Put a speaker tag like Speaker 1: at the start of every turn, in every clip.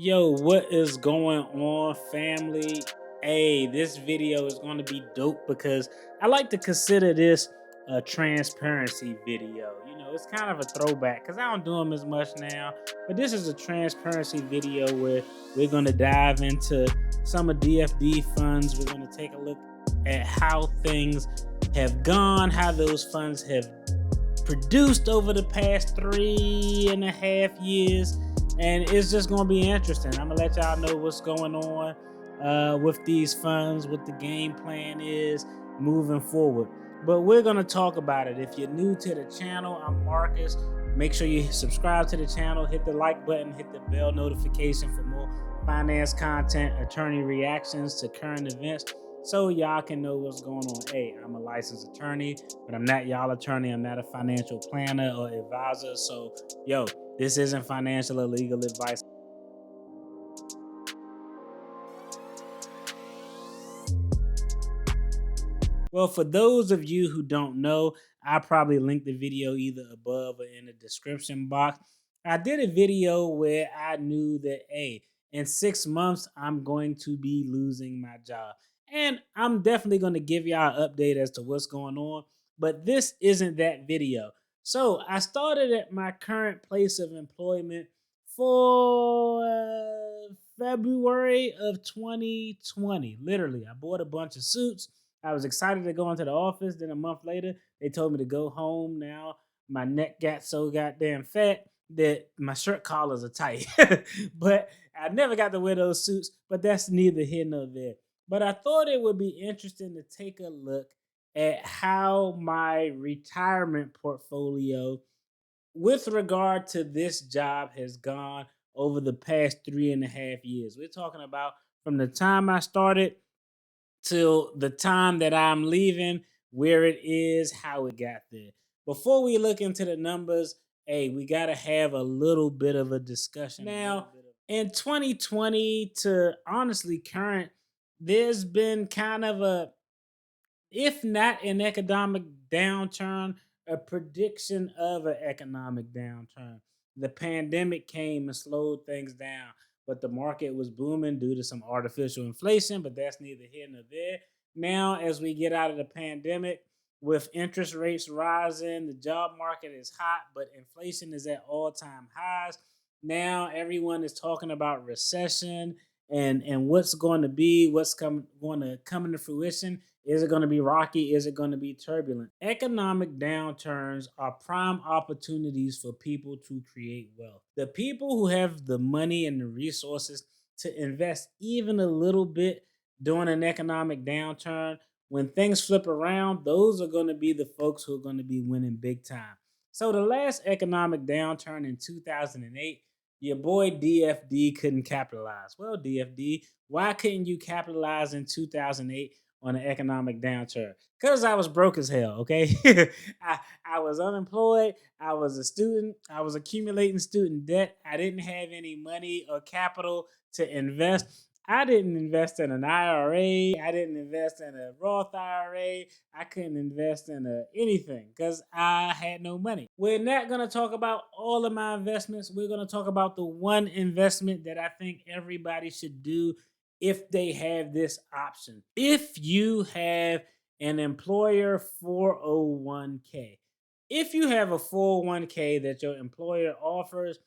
Speaker 1: Yo, what is going on, family? Hey, this video is going to be dope because I like to consider this a transparency video. It's kind of a throwback because I don't do them as much now, but this is a transparency video where we're going to dive into some of DFD funds. We're going to take a look at how things have gone, how those funds have produced over the past 3.5 years, and it's just gonna be interesting. I'm gonna let y'all know what's going on with these funds, what the game plan is moving forward. But we're gonna talk about it. If you're new to the channel, I'm Marcus. Make sure you subscribe to the channel, hit the like button, hit the bell notification for more finance content, attorney reactions to current events, so y'all can know what's going on. Hey, I'm a licensed attorney, but I'm not y'all attorney. I'm not a financial planner or advisor. So, this isn't financial or legal advice. Well, for those of you who don't know, I probably linked the video either above or in the description box. I did a video where I knew that, hey, in 6 months, I'm going to be losing my job. And I'm definitely going to give y'all an update as to what's going on. But this isn't that video. So I started at my current place of employment for February of 2020. Literally, I bought a bunch of suits. I was excited to go into the office. Then a month later, they told me to go home. Now my neck got so goddamn fat that my shirt collars are tight. But I never got to wear those suits, but that's neither here nor there. But I thought it would be interesting to take a look at how my retirement portfolio with regard to this job has gone over the past 3.5 years. We're talking about from the time I started till the time that I'm leaving, where it is, how it got there. Before we look into the numbers, hey, we got to have a little bit of a discussion. Now, in 2020 to honestly current, there's been kind of a, if not an economic downturn, a prediction of an economic downturn. The pandemic came and slowed things down, but the market was booming due to some artificial inflation, but that's neither here nor there. Now, as we get out of the pandemic, with interest rates rising, the job market is hot, but inflation is at all-time highs. Now everyone is talking about recession and what's going to be, going to come into fruition. Is it going to be rocky? Is it going to be turbulent? Economic downturns are prime opportunities for people to create wealth. The people who have the money and the resources to invest even a little bit during an economic downturn, when things flip around, those are going to be the folks who are going to be winning big time. So the last economic downturn in 2008, your boy DFD couldn't capitalize. Well, DFD, why couldn't you capitalize in 2008 on an economic downturn? Because I was broke as hell, okay? I was unemployed. I was a student. I was accumulating student debt. I didn't have any money or capital to invest. I didn't invest in an IRA. I didn't invest in a Roth IRA. I couldn't invest in anything because I had no money. We're not going to talk about all of my investments. We're going to talk about the one investment that I think everybody should do if they have this option. If you have an employer 401k, if you have a 401k that your employer offers,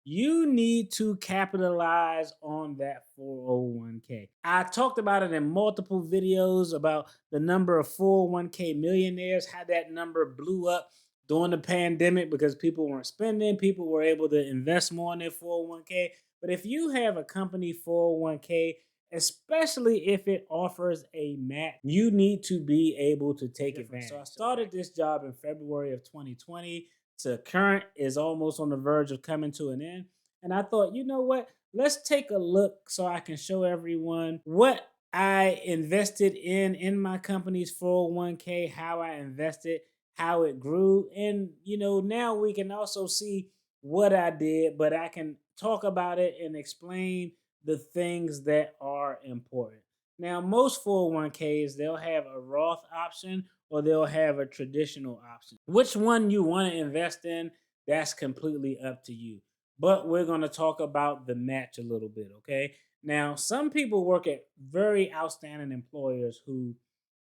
Speaker 1: you need to capitalize on that 401k. I talked about it in multiple videos about the number of 401k millionaires, how that number blew up during the pandemic because people weren't spending, people were able to invest more in their 401k. But if you have a company 401k, especially if it offers a match, you need to be able to take advantage. So I started this job in February of 2020 to current is almost on the verge of coming to an end. And I thought, you know what? Let's take a look so I can show everyone what I invested in my company's 401k, how I invested, how it grew. And, now we can also see what I did, but I can talk about it and explain the things that are important. Now, most 401ks, they'll have a Roth option or they'll have a traditional option. Which one you want to invest in, that's completely up to you. but we're going to talk about the match a little bit, okay? Now, some people work at very outstanding employers who,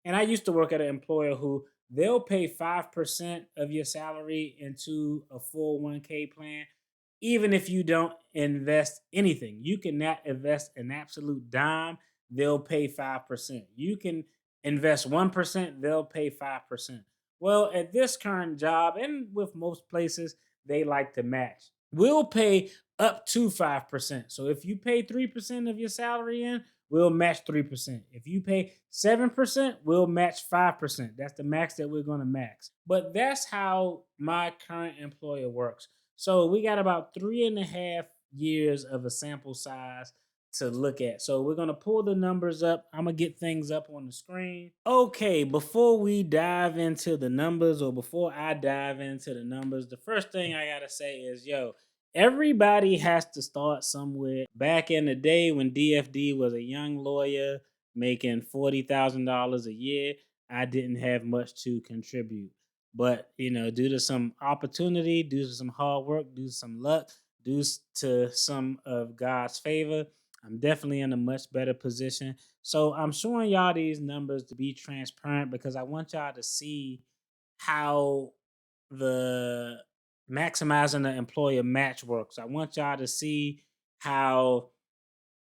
Speaker 1: and I used to work at an employer who they'll pay 5% of your salary into a 401k plan, even if you don't invest anything. You cannot invest an absolute dime, they'll pay 5%. You can invest 1%, they'll pay 5%. Well, at this current job, and with most places, they like to match. We'll pay up to 5%. So if you pay 3% of your salary in, we'll match 3%. If you pay 7%, we'll match 5%. That's the max that we're going to max. But that's how my current employer works. So we got about 3.5 years of a sample size to look at. So we're going to pull the numbers up. I'm going to get things up on the screen. Okay, before we dive into the numbers, or before I dive into the numbers, the first thing I got to say is, yo, everybody has to start somewhere. Back in the day when DFD was a young lawyer making $40,000 a year, I didn't have much to contribute. But, due to some opportunity, due to some hard work, due to some luck, due to some of God's favor, I'm definitely in a much better position. So I'm showing y'all these numbers to be transparent because I want y'all to see how the maximizing the employer match works. I want y'all to see how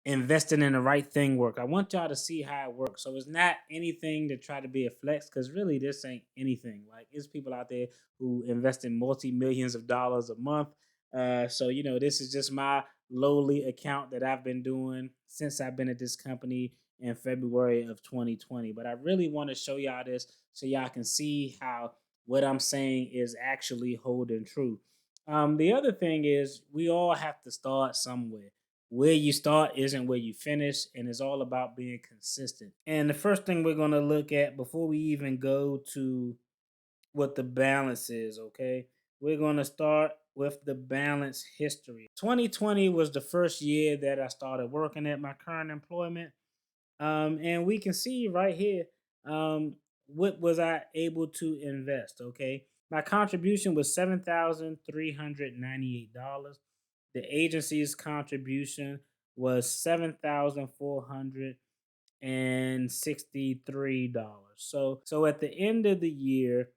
Speaker 1: investing in the right thing work. I want y'all to see how it works. So it's not anything to try to be a flex, because really this ain't anything. Like, it's people out there who invest in multi-millions of dollars a month. So this is just my lowly account that I've been doing since I've been at this company in February of 2020. But I really want to show y'all this so y'all can see how what I'm saying is actually holding true. The other thing is, we all have to start somewhere. Where you start isn't where you finish, and it's all about being consistent. And the first thing we're going to look at before we even go to what the balance is, okay? We're going to start with the balance history. 2020 was the first year that I started working at my current employment. And we can see right here, what was I able to invest, okay? My contribution was $7,398. The agency's contribution was $7,463. So at the end of the year,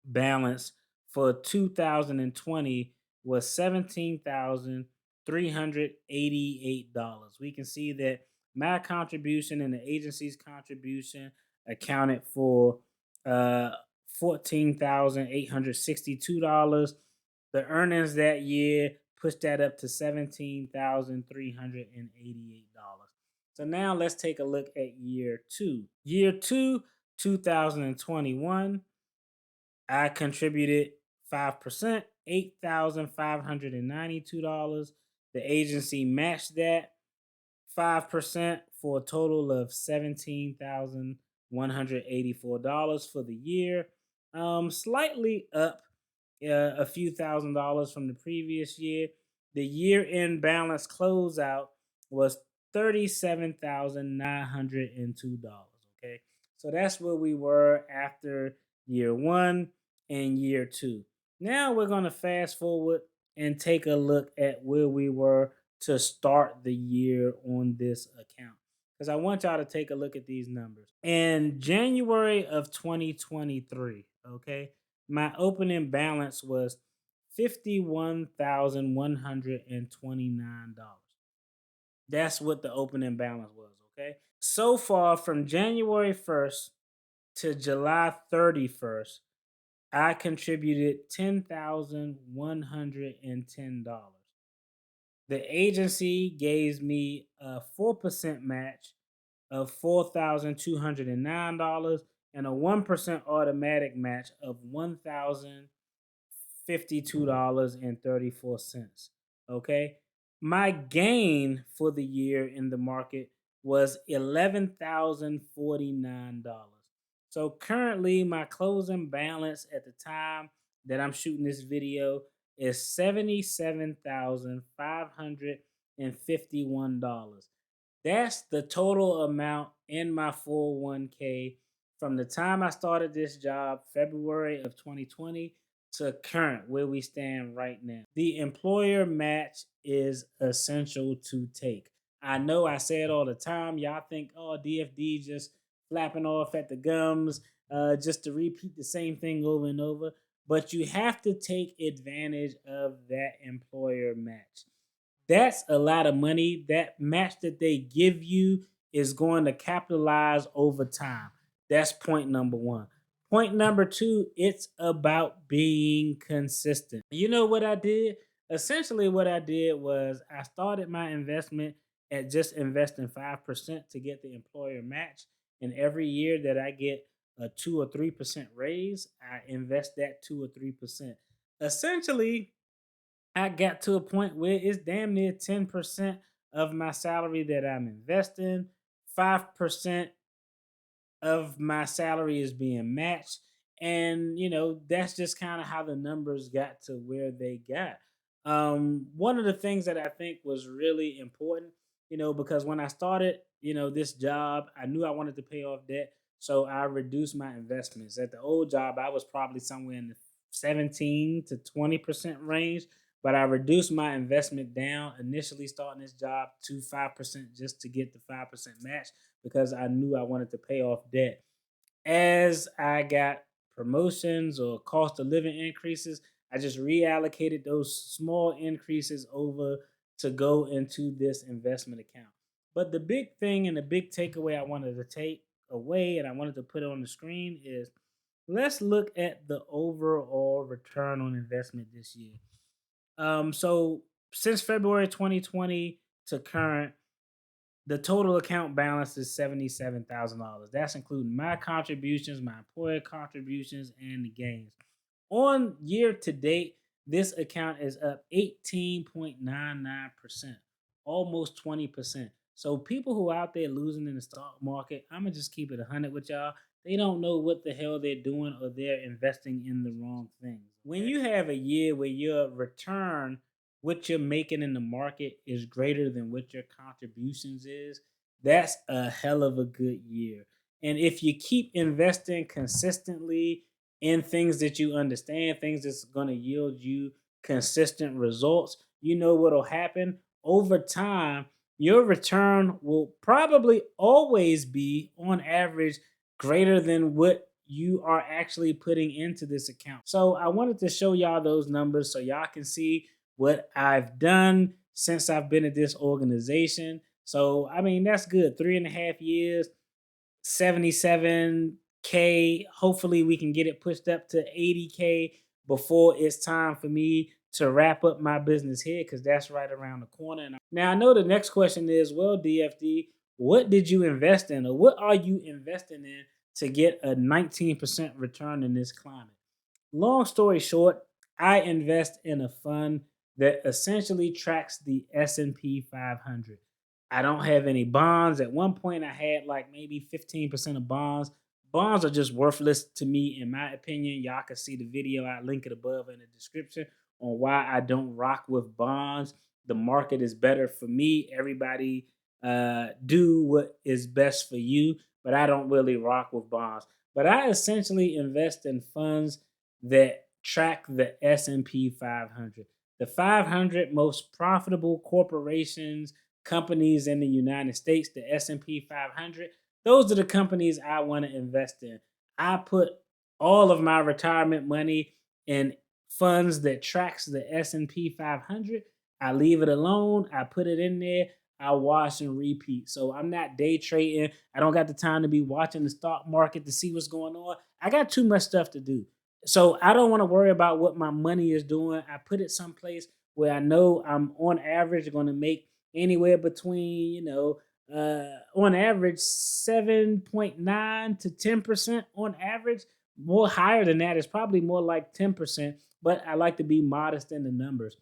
Speaker 1: balance for 2020 was $17,388. We can see that my contribution and the agency's contribution accounted for uh $14,862. The earnings that year pushed that up to $17,388. So now let's take a look at year two. Year two, 2021, I contributed 5%, $8,592. The agency matched that 5% for a total of $17,184 for the year. Slightly up a few $1,000s from the previous year. The year end balance closeout was $37,902. Okay. So that's where we were after year one and year two. Now we're going to fast forward and take a look at where we were to start the year on this account, because I want y'all to take a look at these numbers. In January of 2023, okay, my opening balance was $51,129. That's what the opening balance was, okay? So far, from January 1st to July 31st, I contributed $10,110. The agency gave me a 4% match of $4,209 and a 1% automatic match of $1,052.34. Okay. My gain for the year in the market was $11,049. So currently, my closing balance at the time that I'm shooting this video is $77,551. That's the total amount in my 401k from the time I started this job, February of 2020, to current where we stand right now. The employer match is essential to take. I know I say it all the time. Y'all think, oh, DFD just flapping off at the gums, just to repeat the same thing over and over. But you have to take advantage of that employer match. That's a lot of money. That match that they give you is going to capitalize over time. That's point number one. Point number two, it's about being consistent. You know what I did? Essentially, what I did was I started my investment at just investing 5% to get the employer match. And every year that I get a 2 or 3% raise, I invest that 2 or 3%. Essentially, I got to a point where it's damn near 10% of my salary that I'm investing. 5% of my salary is being matched. And, that's just kind of how the numbers got to where they got. One of the things that I think was really important, because when I started, this job, I knew I wanted to pay off debt. So I reduced my investments. At the old job, I was probably somewhere in the 17 to 20% range, but I reduced my investment down initially starting this job to 5% just to get the 5% match because I knew I wanted to pay off debt. As I got promotions or cost of living increases, I just reallocated those small increases over to go into this investment account. But the big thing and the big takeaway I wanted to take away and I wanted to put on the screen is let's look at the overall return on investment this year. So since February 2020 to current, the total account balance is $77,000. That's including my contributions, my employer contributions, and the gains. On year to date, this account is up 18.99%, almost 20%. So people who out there losing in the stock market, I'm gonna just keep it 100 with y'all. They don't know what the hell they're doing or they're investing in the wrong things. When you have a year where your return, what you're making in the market is greater than what your contributions is, that's a hell of a good year. And if you keep investing consistently in things that you understand, things that's going to yield you consistent results, you know what'll happen over time. Your return will probably always be, on average, greater than what you are actually putting into this account. So I wanted to show y'all those numbers so y'all can see what I've done since I've been at this organization. So, I mean, that's good. 3.5 years, 77K. Hopefully, we can get it pushed up to 80K before it's time for me to wrap up my business here because that's right around the corner. Now, I know the next question is, well, DFD, what did you invest in or what are you investing in to get a 19% return in this climate? Long story short, I invest in a fund that essentially tracks the S&P 500. I don't have any bonds. At one point, I had like maybe 15% of bonds. Bonds are just worthless to me, in my opinion. Y'all can see the video. I link it above in the description on why I don't rock with bonds. The market is better for me. Everybody do what is best for you, but I don't really rock with bonds. But I essentially invest in funds that track the S&P 500. The 500 most profitable corporations, companies in the United States, the S&P 500, those are the companies I want to invest in. I put all of my retirement money in funds that tracks the S&P 500. I leave it alone. I put it in there. I wash and repeat. So I'm not day trading. I don't got the time to be watching the stock market to see what's going on. I got too much stuff to do. So I don't want to worry about what my money is doing. I put it someplace where I know I'm on average going to make anywhere between, on average 7.9 to 10% on average. More higher than that is probably more like 10%, but I like to be modest in the numbers.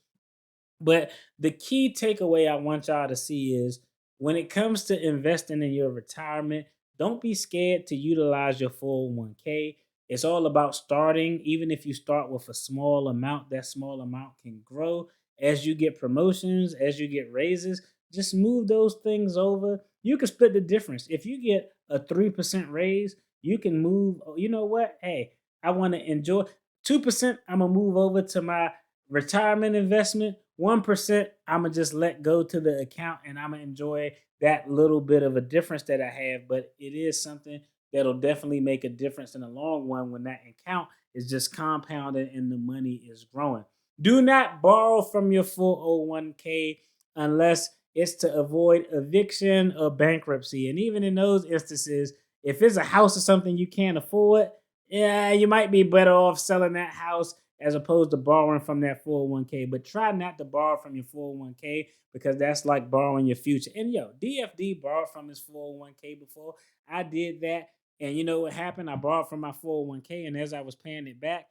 Speaker 1: But the key takeaway I want y'all to see is when it comes to investing in your retirement, don't be scared to utilize your 401k. It's all about starting. Even if you start with a small amount, that small amount can grow as you get promotions, as you get raises. Just move those things over. You can split the difference. If you get a 3% raise, you can move. You know what? Hey, I want to enjoy. 2% I'm gonna move over to my retirement investment. 1% I'm gonna just let go to the account and I'm gonna enjoy that little bit of a difference that I have. But it is something that'll definitely make a difference in the long run when that account is just compounding and the money is growing. Do not borrow from your 401k unless it's to avoid eviction or bankruptcy. And even in those instances, if it's a house or something you can't afford, yeah, you might be better off selling that house as opposed to borrowing from that 401k. But try not to borrow from your 401k because that's like borrowing your future. And yo, DFD borrowed from his 401k before. I did that. And you know what happened? I borrowed from my 401k. And as I was paying it back,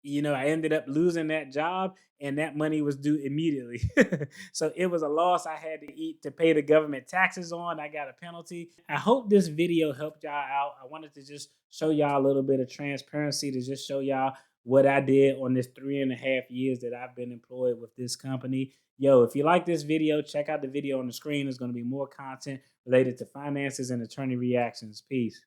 Speaker 1: I ended up losing that job and that money was due immediately. So it was a loss I had to eat to pay the government taxes on. I got a penalty. I hope this video helped y'all out. I wanted to just show y'all a little bit of transparency to just show y'all what I did on this 3.5 years that I've been employed with this company. Yo, if you like this video, check out the video on the screen. There's going to be more content related to finances and attorney reactions. Peace.